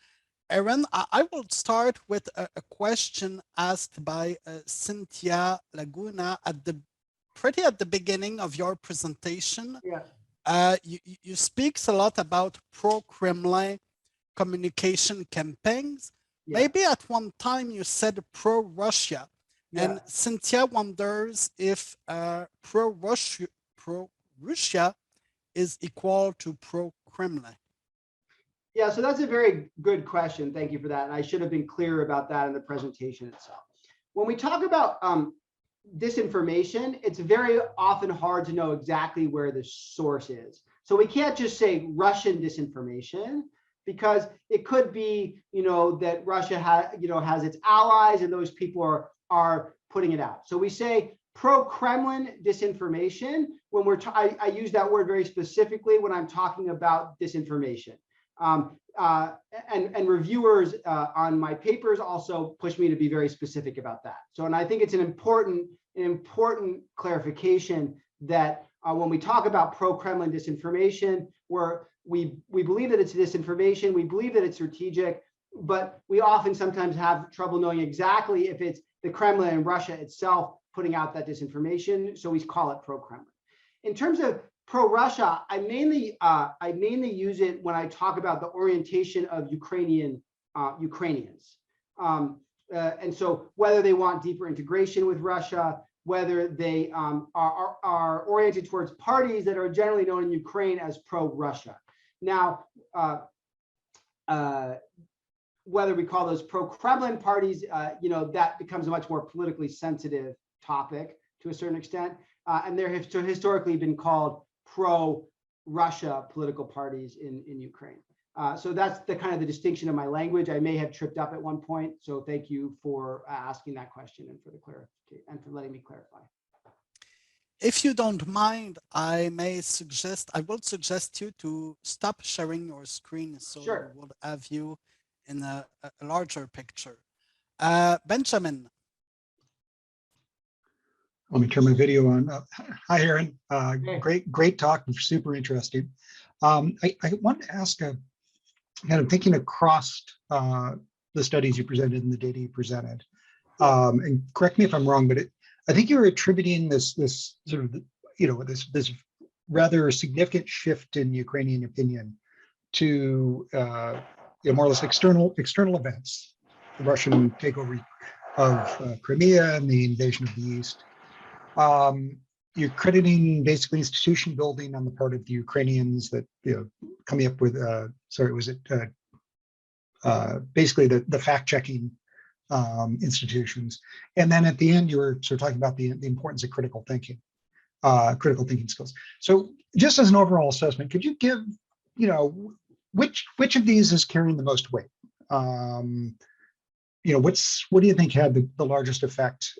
Speaker 1: Aaron, I will start with a question asked by Cynthia Laguna at the beginning of your presentation.
Speaker 2: Yeah.
Speaker 1: You speak a lot about pro-Kremlin communication campaigns. Yeah. Maybe at one time you said pro-Russia. Yeah. And Cynthia wonders if pro-Russia is equal to pro-Kremlin.
Speaker 2: Yeah, so that's a very good question. Thank you for that. And I should have been clear about that in the presentation itself. When we talk about disinformation, it's very often hard to know exactly where the source is. So we can't just say Russian disinformation, because it could be, that Russia has its allies and those people are putting it out. So we say pro-Kremlin disinformation when I use that word very specifically when I'm talking about disinformation. And reviewers on my papers also push me to be very specific about that. So, and I think it's an important clarification that when we talk about pro-Kremlin disinformation, we believe that it's disinformation, we believe that it's strategic, but we often sometimes have trouble knowing exactly if it's the Kremlin and Russia itself putting out that disinformation. So we call it pro-Kremlin. In terms of pro-Russia, I mainly use it when I talk about the orientation of Ukrainians. And so whether they want deeper integration with Russia, whether they are oriented towards parties that are generally known in Ukraine as pro-Russia. Now, whether we call those pro-Kremlin parties, that becomes a much more politically sensitive topic to a certain extent. And there have historically been called pro-Russia political parties in Ukraine. So that's the kind of the distinction of my language. I may have tripped up at one point. So thank you for asking that question and for the clarification and for letting me clarify.
Speaker 1: If you don't mind, I will suggest you to stop sharing your screen so
Speaker 2: Sure.
Speaker 1: we'll have you in a larger picture. Benjamin.
Speaker 3: Let me turn my video on. Hi, Aaron. Great talk. Super interesting. I wanted to ask, kind of thinking across the studies you presented and the data you presented, and correct me if I'm wrong, but I think you're attributing this sort of, this rather significant shift in Ukrainian opinion to more or less external events, the Russian takeover of Crimea and the invasion of the East. You're crediting basically institution building on the part of the Ukrainians that, coming up with, basically the fact-checking institutions. And then at the end, you were sort of talking about the importance of critical thinking skills. So just as an overall assessment, could you give, which of these is carrying the most weight? What do you think had the largest effect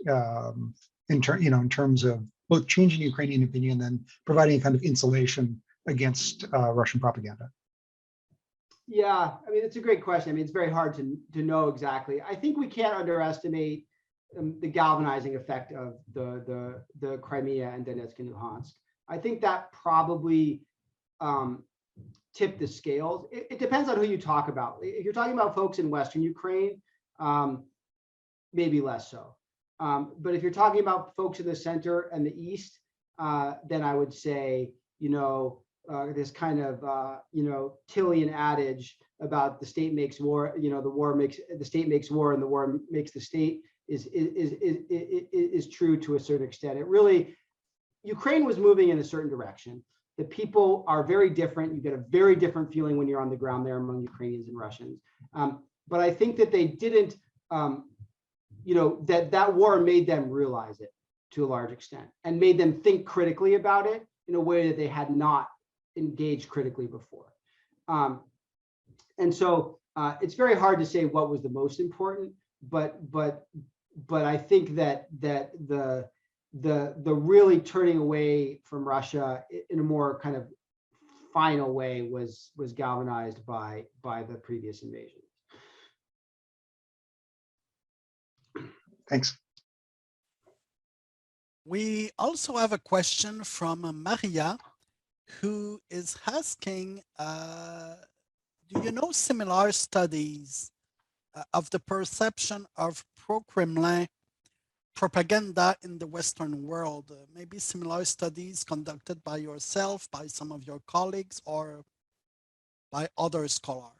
Speaker 3: in terms of both changing Ukrainian opinion and then providing a kind of insulation against Russian propaganda?
Speaker 2: Yeah, I mean, it's a great question. I mean, it's very hard to know exactly. I think we can't underestimate the galvanizing effect of the Crimea and Donetsk and Luhansk. I think that probably tipped the scales. It depends on who you talk about. If you're talking about folks in Western Ukraine, maybe less so. But if you're talking about folks in the center and the east, then I would say, you know, this kind of, you know, Tillian adage about the state makes war, you know, the state makes war and the war makes the state is true to a certain extent. It really, Ukraine was moving in a certain direction. The people are very different. You get a very different feeling when you're on the ground there among Ukrainians and Russians. But I think that they didn't, you know, that war made them realize it to a large extent and made them think critically about it in a way that they had not engaged critically before. And so it's very hard to say what was the most important, but I think that the really turning away from Russia in a more kind of final way was galvanized by the previous invasion.
Speaker 3: Thanks.
Speaker 1: We also have a question from Maria, who is asking, do you know similar studies of the perception of pro-Kremlin propaganda in the Western world? Maybe similar studies conducted by yourself, by some of your colleagues, or by other scholars?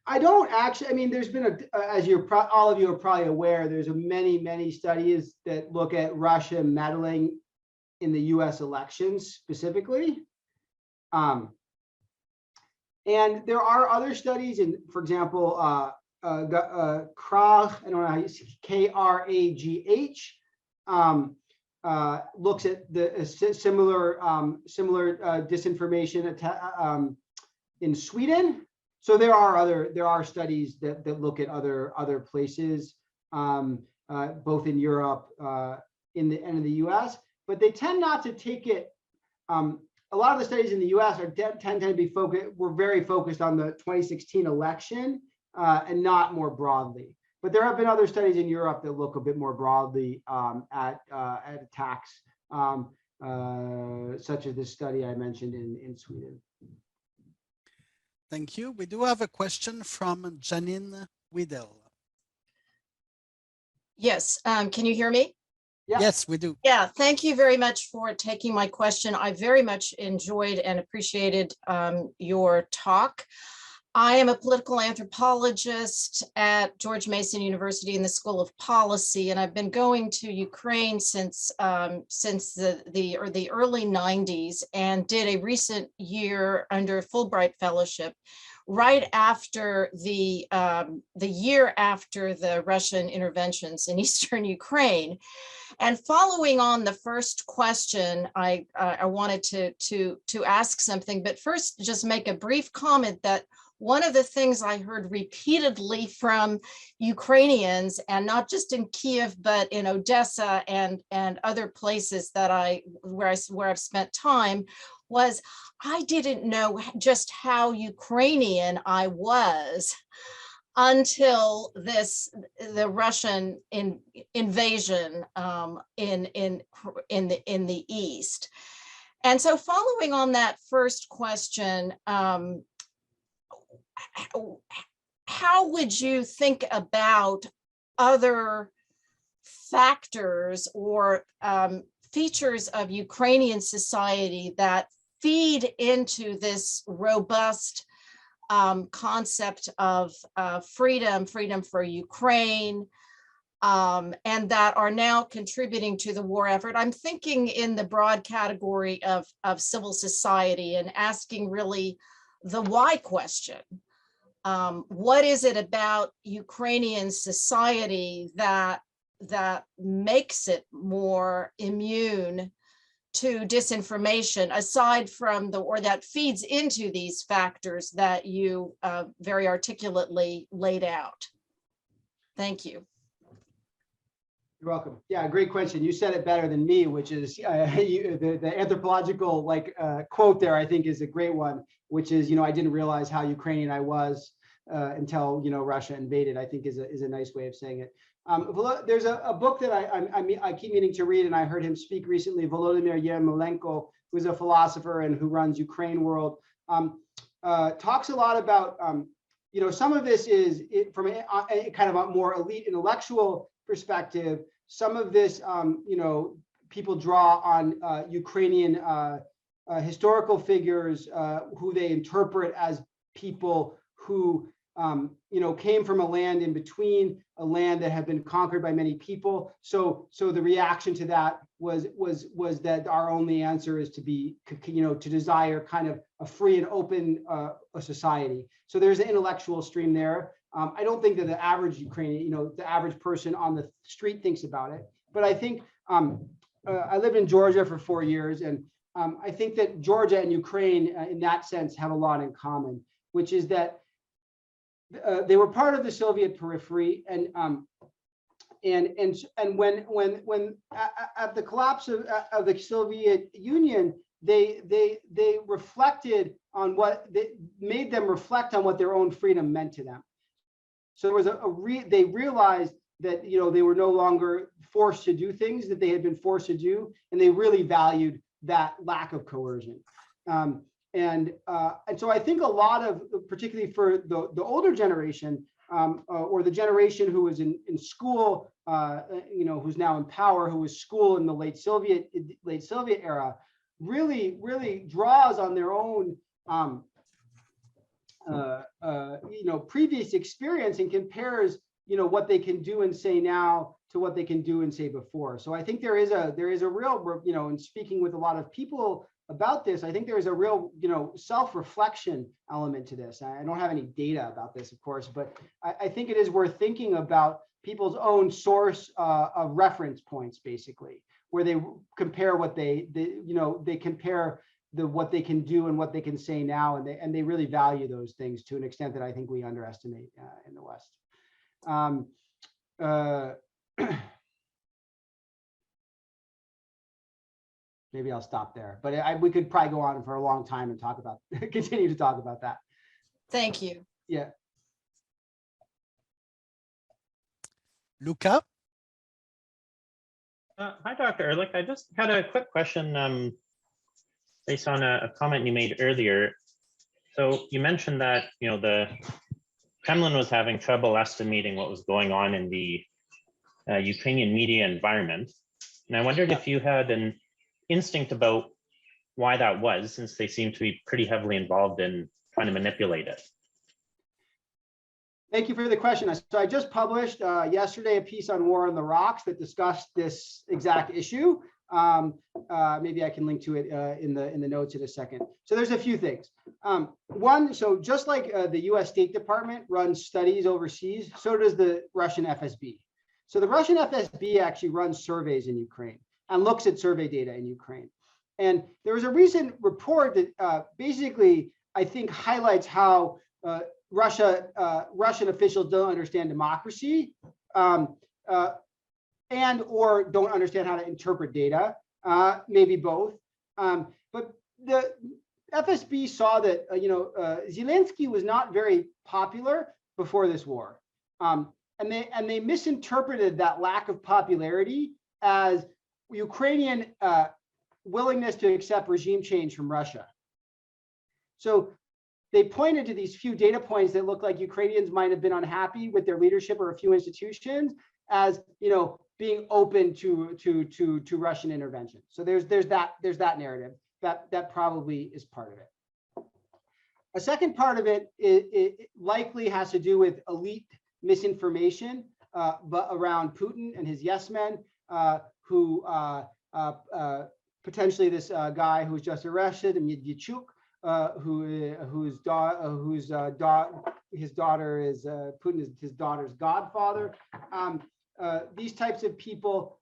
Speaker 2: I don't actually, I mean, there's been as all of you are probably aware, there's many studies that look at Russia meddling in the US elections specifically. And there are other studies, in, for example, Krag, I don't know how you say, Kragh, looks at the similar disinformation in Sweden. So there are studies that look at other places, both in Europe and in the US, but they tend not to take it. A lot of the studies in the US tend to be were very focused on the 2016 election and not more broadly. But there have been other studies in Europe that look a bit more broadly at attacks, such as this study I mentioned in Sweden.
Speaker 1: Thank you. We do have a question from Janine Weedle.
Speaker 4: Yes, can you hear me?
Speaker 2: Yeah.
Speaker 1: Yes, we do.
Speaker 4: Yeah, thank you very much for taking my question. I very much enjoyed and appreciated your talk. I am a political anthropologist at George Mason University in the School of Policy, and I've been going to Ukraine since the early 90s, and did a recent year under Fulbright Fellowship right after the year after the Russian interventions in eastern Ukraine. And following on the first question, I wanted to ask something, but first just make a brief comment that one of the things I heard repeatedly from Ukrainians, and not just in Kiev, but in Odessa and other places that where I've spent time, was I didn't know just how Ukrainian I was until the Russian invasion in the East. And so following on that first question, how would you think about other factors or features of Ukrainian society that feed into this robust concept of freedom for Ukraine, and that are now contributing to the war effort? I'm thinking in the broad category of civil society and asking really the why question. What is it about Ukrainian society that makes it more immune to disinformation, aside from or that feeds into these factors that you very articulately laid out? Thank you.
Speaker 2: You're welcome. Yeah, great question. You said it better than me, which is the anthropological quote there, I think is a great one, which is, I didn't realize how Ukrainian I was until, Russia invaded, I think is a nice way of saying it. There's a book that I keep meaning to read, and I heard him speak recently, Volodymyr Yermolenko, who's a philosopher and who runs Ukraine World, talks a lot about, some of this is from a kind of a more elite intellectual perspective. Some of this, people draw on Ukrainian historical figures who they interpret as people who, came from a land in between, a land that had been conquered by many people. So the reaction to that was that our only answer is to be, to desire kind of a free and open a society. So there's an intellectual stream there. I don't think that the average Ukrainian, the average person on the street thinks about it. But I think I lived in Georgia for 4 years, and I think that Georgia and Ukraine, in that sense, have a lot in common, which is that they were part of the Soviet periphery, and when at the collapse of the Soviet Union, they reflected on what made them reflect on what their own freedom meant to them. So there was they realized that they were no longer forced to do things that they had been forced to do, and they really valued that lack of coercion. And so I think a lot of, particularly for the older generation, or the generation who was in school, who's now in power, who was school in the late Soviet era, really draws on their own previous experience and compares what they can do and say now to what they can do and say before. So I think there is a real, in speaking with a lot of people about this, I think there is a real self-reflection element to this. I don't have any data about this, of course, but I think it is worth thinking about people's own source of reference points, basically, where they compare what they compare what they can do and what they can say now, and they really value those things to an extent that I think we underestimate in the West. Maybe I'll stop there, but we could probably go on for a long time and continue to talk about that.
Speaker 4: Thank you.
Speaker 2: Yeah.
Speaker 1: Luca?
Speaker 5: Hi, Dr. Erlich. I just had a quick question based on a comment you made earlier. So you mentioned that, the Kremlin was having trouble estimating what was going on in the Ukrainian media environment. And I wondered if you had an instinct about why that was, since they seem to be pretty heavily involved in trying to manipulate it.
Speaker 2: Thank you for the question. So I just published yesterday a piece on War on the Rocks that discussed this exact issue. Maybe I can link to it in the notes in a second. So there's a few things. One, so just like the US State Department runs studies overseas, so does the Russian FSB. So the Russian FSB actually runs surveys in Ukraine and looks at survey data in Ukraine. And there was a recent report that basically, I think, highlights how Russian officials don't understand democracy and or don't understand how to interpret data, maybe both. But the FSB saw that Zelensky was not very popular before this war, and they misinterpreted that lack of popularity as Ukrainian willingness to accept regime change from Russia. So they pointed to these few data points that look like Ukrainians might have been unhappy with their leadership or a few institutions as being open to Russian intervention. So there's that narrative that probably is part of it. A second part of it likely has to do with elite misinformation, but around Putin and his yes men, who potentially this guy who was just arrested, Medvedchuk, his daughter is Putin is his daughter's godfather. These types of people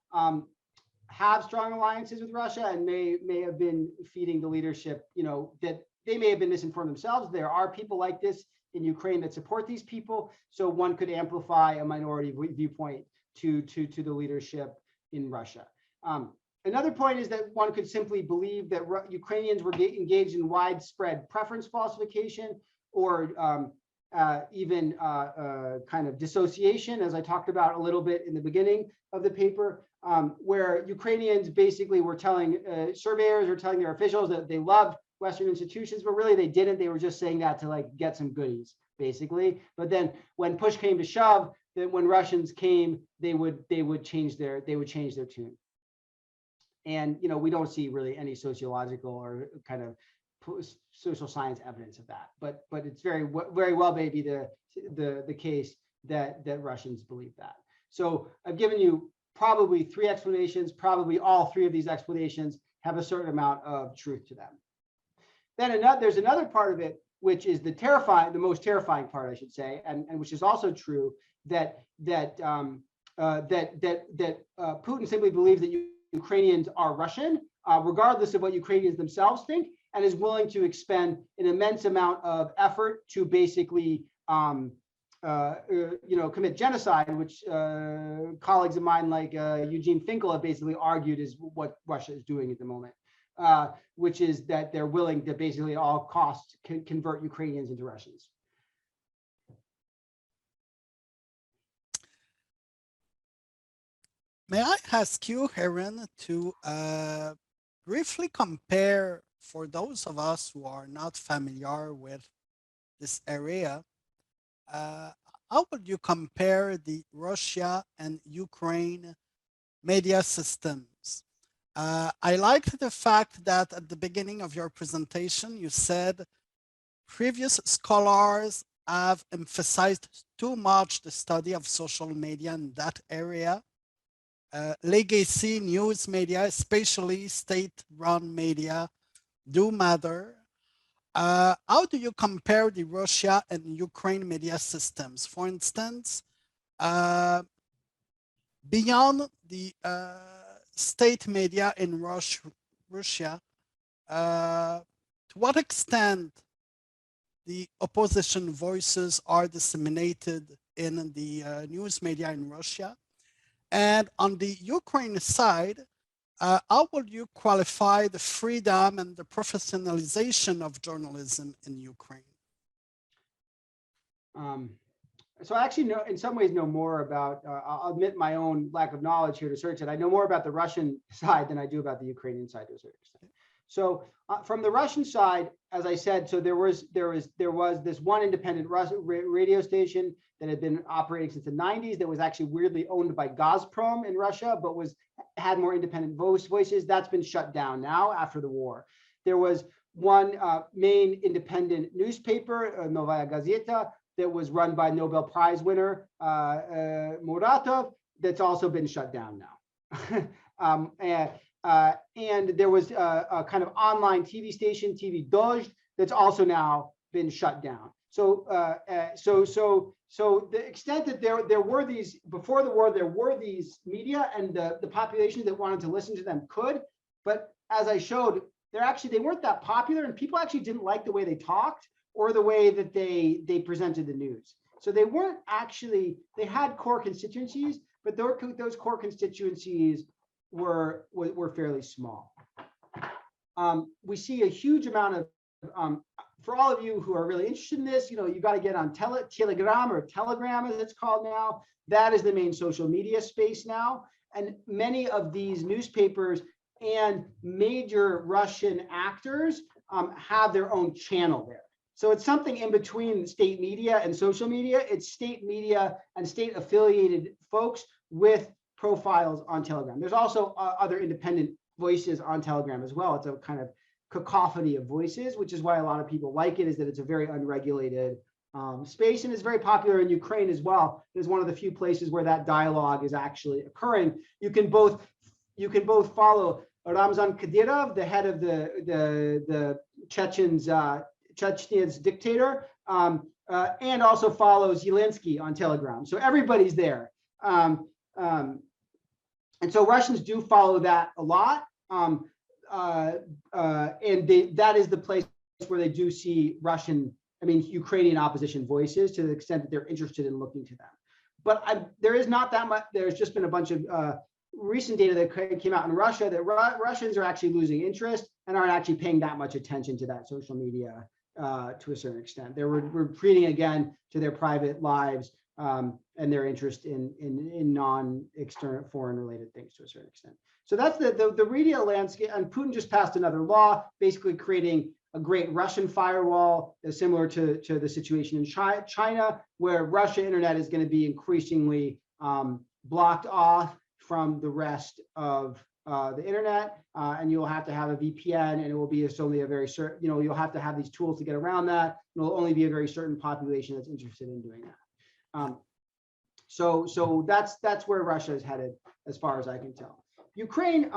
Speaker 2: have strong alliances with Russia and may have been feeding the leadership, that they may have been misinformed themselves. There are people like this in Ukraine that support these people, so one could amplify a minority viewpoint to the leadership in Russia. Another point is that one could simply believe that Ukrainians were engaged in widespread preference falsification, or even kind of dissociation, as I talked about a little bit in the beginning of the paper, where Ukrainians basically were telling surveyors or telling their officials that they loved Western institutions, but really they didn't. They were just saying that to like get some goodies, basically. But then when push came to shove, then when Russians came, they would change their tune. And we don't see really any sociological or kind of social science evidence of that. But it's very well maybe the case that Russians believe that. So I've given you probably 3 explanations. Probably all 3 of these explanations have a certain amount of truth to them. Then there's another part of it, which is the most terrifying part, I should say, and which is also true, that Putin simply believes that Ukrainians are Russian, regardless of what Ukrainians themselves think, and is willing to expend an immense amount of effort to basically, commit genocide, which colleagues of mine like Eugene Finkel have basically argued is what Russia is doing at the moment, which is that they're willing to basically at all costs convert Ukrainians into Russians.
Speaker 1: May I ask you, Heron, to briefly compare, for those of us who are not familiar with this area, how would you compare the Russia and Ukraine media systems? I liked the fact that at the beginning of your presentation, you said previous scholars have emphasized too much the study of social media in that area. Legacy news media, especially state-run media, do matter. How do you compare the Russia and Ukraine media systems? For instance, beyond the state media in Russia, to what extent the opposition voices are disseminated in the news media in Russia? And on the Ukraine side, how would you qualify the freedom and the professionalization of journalism in Ukraine?
Speaker 2: So I actually in some ways know more about, I'll admit my own lack of knowledge here to search it. I know more about the Russian side than I do about the Ukrainian side to a certain extent. So from the Russian side, as I said, so there was this one independent radio station that had been operating since the 90s that was actually weirdly owned by Gazprom in Russia, but had more independent voices. That's been shut down now after the war. There was one main independent newspaper, Novaya Gazeta, that was run by Nobel Prize winner Muratov, that's also been shut down now. And there was a kind of online TV station, TV Dozhd, that's also now been shut down. So the extent that there were these, before the war, there were these media, and the population that wanted to listen to them could, but as I showed, they weren't that popular, and people actually didn't like the way they talked or the way that they presented the news. So they weren't actually, they had core constituencies, but those core constituencies were fairly small. We see a huge amount of, for all of you who are really interested in this, you got to get on Telegram, or Telegram as it's called now. That is the main social media space now. And many of these newspapers and major Russian actors have their own channel there. So it's something in between state media and social media. It's state media and state affiliated folks with profiles on Telegram. There's also other independent voices on Telegram as well. It's a kind of cacophony of voices, which is why a lot of people like it, is that it's a very unregulated space, and it's very popular in Ukraine as well. It's one of the few places where that dialogue is actually occurring. You can both follow Ramzan Kadyrov, the head of the Chechen's dictator, and also follow Zelensky on Telegram. So everybody's there. And so Russians do follow that a lot. And that is the place where they do see Ukrainian opposition voices, to the extent that they're interested in looking to them. but there is not that much. There's just been a bunch of recent data that came out in Russia that Russians are actually losing interest and aren't actually paying that much attention to that social media to a certain extent. They're retreating again to their private lives and their interest in non-external foreign related things to a certain extent. So that's the media landscape. And Putin just passed another law, basically creating a great Russian firewall, similar to the situation in China, where Russia internet is going to be increasingly blocked off from the rest of the internet, and you'll have to have a VPN, and it will be only a very certain, you'll have to have these tools to get around that. It'll only be a very certain population that's interested in doing that. So that's where Russia is headed, as far as I can tell. Ukraine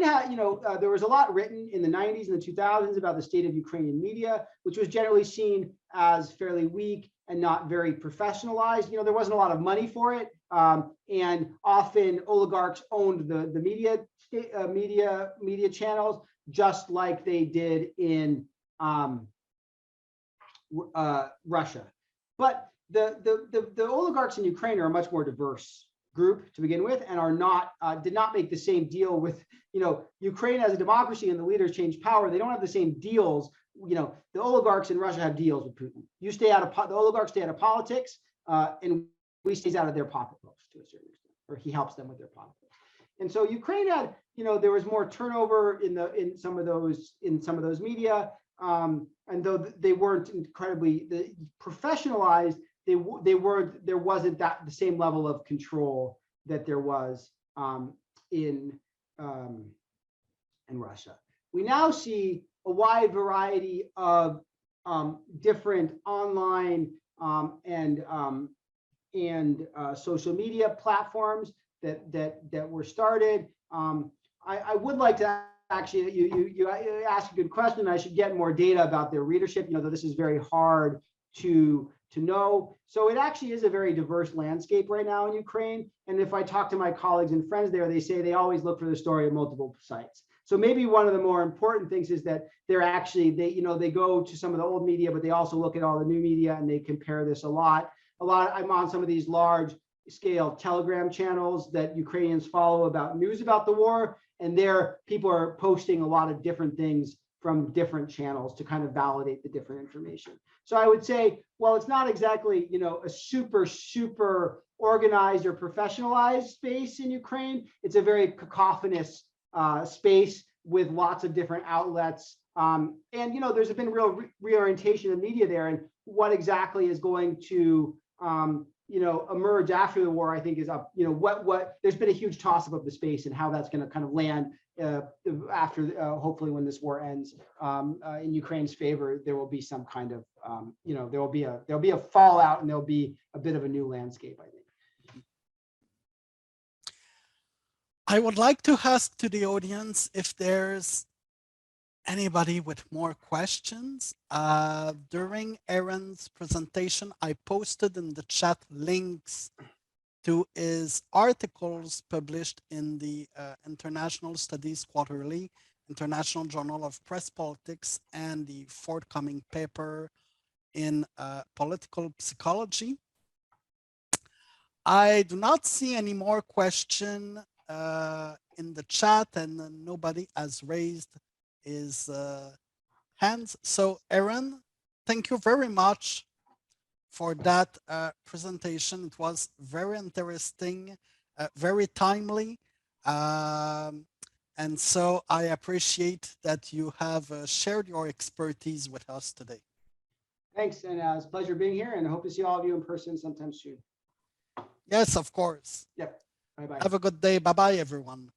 Speaker 2: had, there was a lot written in the 90s and the 2000s about the state of Ukrainian media, which was generally seen as fairly weak and not very professionalized. There wasn't a lot of money for it, and often oligarchs owned the media channels, just like they did in Russia. But the oligarchs in Ukraine are a much more diverse group to begin with, and did not make the same deal with, Ukraine as a democracy, and the leaders change power. They don't have the same deals. The oligarchs in Russia have deals with Putin. The oligarchs stay out of politics, and he stays out of their pocketbooks to a certain extent, or he helps them with their pocketbooks. And so Ukraine had, there was more turnover in some of those media, and though they weren't incredibly professionalized, there wasn't the same level of control that there was in Russia. We now see a wide variety of different online and social media platforms that were started. I would like to actually, you asked a good question. I should get more data about their readership. Though this is very hard to know. So it actually is a very diverse landscape right now in Ukraine. And if I talk to my colleagues and friends there, they say they always look for the story at multiple sites. So maybe one of the more important things is that they're actually, they go to some of the old media, but they also look at all the new media, and they compare this a lot. I'm on some of these large scale Telegram channels that Ukrainians follow about news about the war, and there people are posting a lot of different things from different channels to kind of validate the different information. So I would say, well, it's not exactly, a super organized or professionalized space in Ukraine. It's a very cacophonous space with lots of different outlets. And, there's been real reorientation of media there, and what exactly is going to, emerge after the war, I think, is up, there's been a huge toss up of the space and how that's going to kind of land after, hopefully when this war ends, in Ukraine's favor. There will be some kind of, there'll be a fallout, and there'll be a bit of a new landscape, I think.
Speaker 1: I would like to ask to the audience if there's anybody with more questions. During Aaron's presentation, I posted in the chat links to his articles published in the International Studies Quarterly, International Journal of Press Politics, and the forthcoming paper in political psychology. I do not see any more questions in the chat, and nobody has raised his hands. So Aaron, thank you very much for that presentation. It was very interesting, very timely. And so I appreciate that you have shared your expertise with us today.
Speaker 2: Thanks, and it's a pleasure being here, and I hope to see all of you in person sometime soon.
Speaker 1: Yes, of course.
Speaker 2: Yep. Bye-bye.
Speaker 1: Have a good day. Bye-bye, everyone.